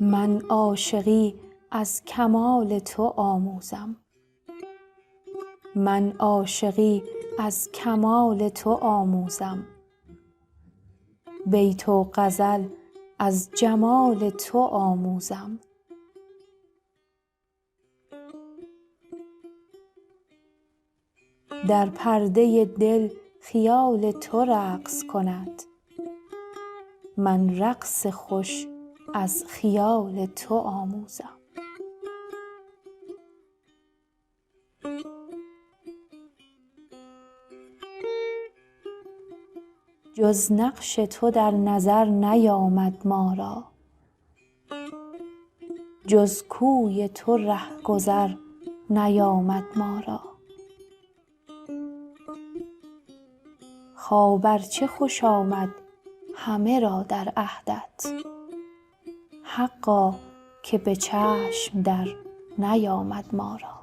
من عاشقی از کمال تو آموزم، من عاشقی از کمال تو آموزم، بیت و غزل از جمال تو آموزم. در پرده دل خیال تو رقص کند، من رقص خوش از خیال تو آموزم. جز نقش تو در نظر نیامد ما را، جز کوی تو رهگذر نیامد ما را. خواب ار چه خوش آمد همه را در عهدت، حقا که به چشم در نیامد ما را.